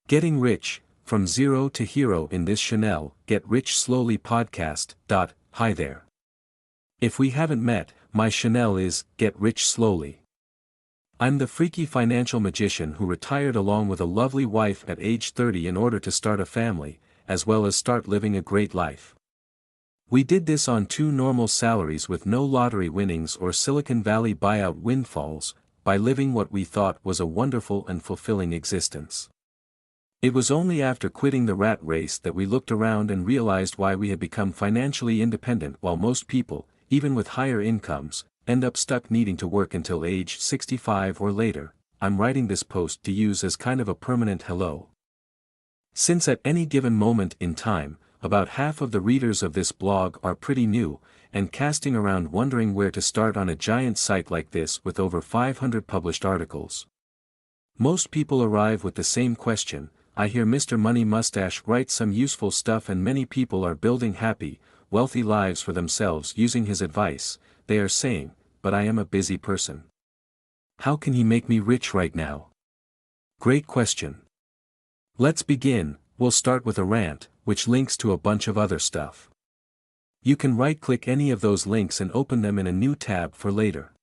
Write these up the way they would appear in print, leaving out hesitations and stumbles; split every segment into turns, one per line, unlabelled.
Getting Rich, From Zero to Hero in this Chanel Get Rich Slowly podcast. Hi there. If we haven't met, my Chanel is Get Rich Slowly. I'm the freaky financial magician who retired along with a lovely wife at age 30 in order to start a family, as well as start living a great life. We did this on 2 normal salaries with no lottery winnings or Silicon Valley buyout windfalls, by living what we thought was a wonderful and fulfilling existence. It was only after quitting the rat race that we looked around and realized why we had become financially independent while most people, even with higher incomes, end up stuck needing to work until age 65 or later. I'm writing this post to use as kind of a permanent hello. Since at any given moment in time, about half of the readers of this blog are pretty new, and casting around wondering where to start on a giant site like this with over 500 published articles. Most people arrive with the same question. I hear Mr. Money Mustache write some useful stuff and many people are building happy, wealthy lives for themselves using his advice. They are saying, but I am a busy person. How can he make me rich right now? Great question. Let's begin. We'll start with a rant, which links to a bunch of other stuff. You can right-click any of those links and open them in a new tab for later.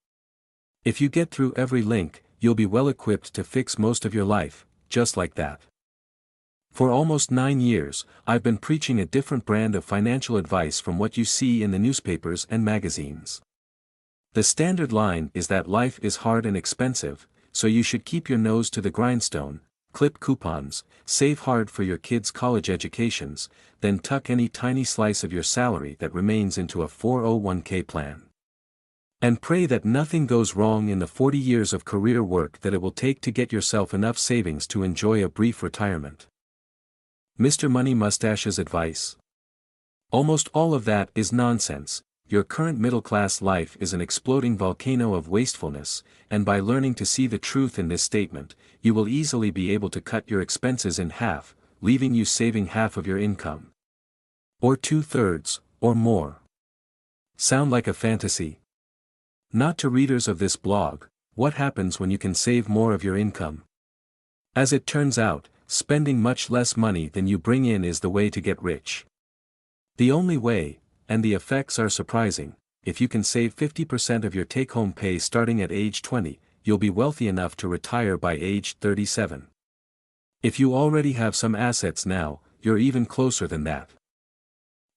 If you get through every link, you'll be well equipped to fix most of your life, just like that. For almost 9 years, I've been preaching a different brand of financial advice from what you see in the newspapers and magazines. The standard line is that life is hard and expensive, so you should keep your nose to the grindstone, clip coupons, save hard for your kids' college educations, then tuck any tiny slice of your salary that remains into a 401k plan. And pray that nothing goes wrong in the 40 years of career work that it will take to get yourself enough savings to enjoy a brief retirement. Mr. Money Mustache's advice? Almost all of that is nonsense. Your current middle-class life is an exploding volcano of wastefulness, and by learning to see the truth in this statement, you will easily be able to cut your expenses in half, leaving you saving half of your income. Or 2/3, or more. Sound like a fantasy? Not to readers of this blog. What happens when you can save more of your income? As it turns out, spending much less money than you bring in is the way to get rich. The only way, and the effects are surprising. If you can save 50% of your take-home pay starting at age 20, you'll be wealthy enough to retire by age 37. If you already have some assets now, you're even closer than that.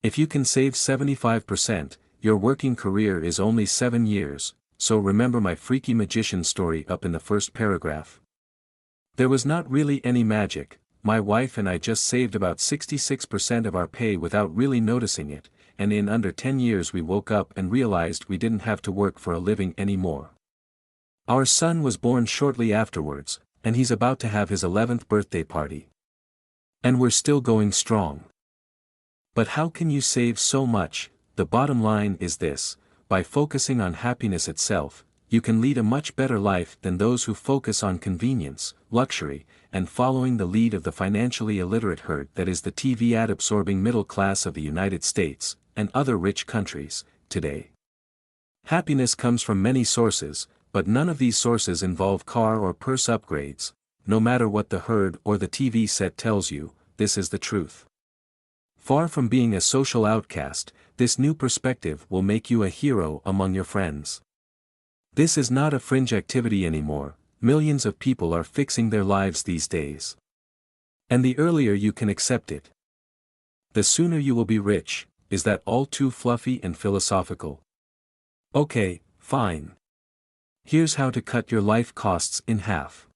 If you can save 75%, your working career is only 7 years, so remember my freaky magician story up in the first paragraph. There was not really any magic. My wife and I just saved about 66% of our pay without really noticing it, and in under 10 years we woke up and realized we didn't have to work for a living anymore. Our son was born shortly afterwards, and he's about to have his 11th birthday party. And we're still going strong. But how can you save so much? The bottom line is this: by focusing on happiness itself, you can lead a much better life than those who focus on convenience, luxury, and following the lead of the financially illiterate herd that is the TV ad-absorbing middle class of the United States, and other rich countries, today. Happiness comes from many sources, but none of these sources involve car or purse upgrades. No matter what the herd or the TV set tells you, this is the truth. Far from being a social outcast, this new perspective will make you a hero among your friends. This is not a fringe activity anymore. Millions of people are fixing their lives these days. And the earlier you can accept it, the sooner you will be rich. Is that all too fluffy and philosophical? Okay, fine. Here's how to cut your life costs in half.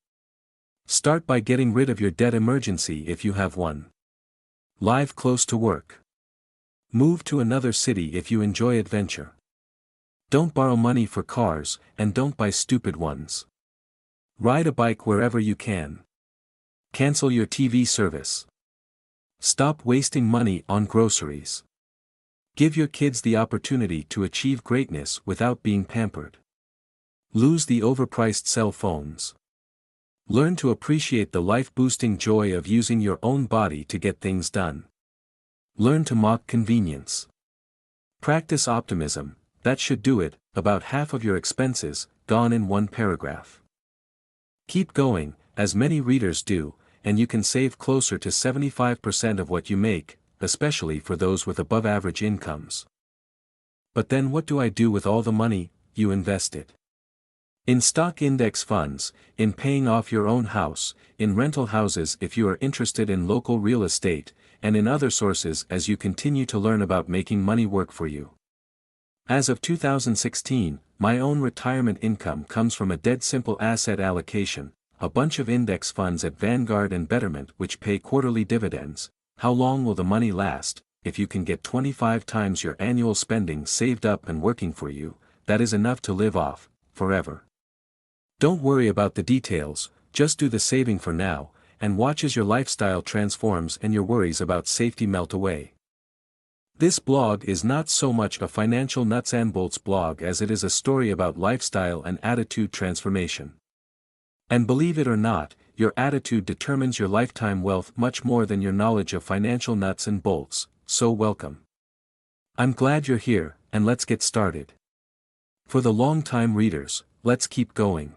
Start by getting rid of your debt emergency if you have one. Live close to work. Move to another city if you enjoy adventure. Don't borrow money for cars, and don't buy stupid ones. Ride a bike wherever you can. Cancel your TV service. Stop wasting money on groceries. Give your kids the opportunity to achieve greatness without being pampered. Lose the overpriced cell phones. Learn to appreciate the life-boosting joy of using your own body to get things done. Learn to mock convenience. Practice optimism. That should do it. About half of your expenses, gone in one paragraph. Keep going, as many readers do, and you can save closer to 75% of what you make, especially for those with above-average incomes. But then what do I do with all the money? You invest it in stock index funds, in paying off your own house, in rental houses if you are interested in local real estate, and in other sources as you continue to learn about making money work for you. As of 2016, my own retirement income comes from a dead simple asset allocation, a bunch of index funds at Vanguard and Betterment which pay quarterly dividends. How long will the money last? If you can get 25 times your annual spending saved up and working for you, that is enough to live off, forever. Don't worry about the details, just do the saving for now, and watch as your lifestyle transforms and your worries about safety melt away. This blog is not so much a financial nuts and bolts blog as it is a story about lifestyle and attitude transformation. And believe it or not, your attitude determines your lifetime wealth much more than your knowledge of financial nuts and bolts, so welcome. I'm glad you're here, and let's get started. For the long-time readers, let's keep going.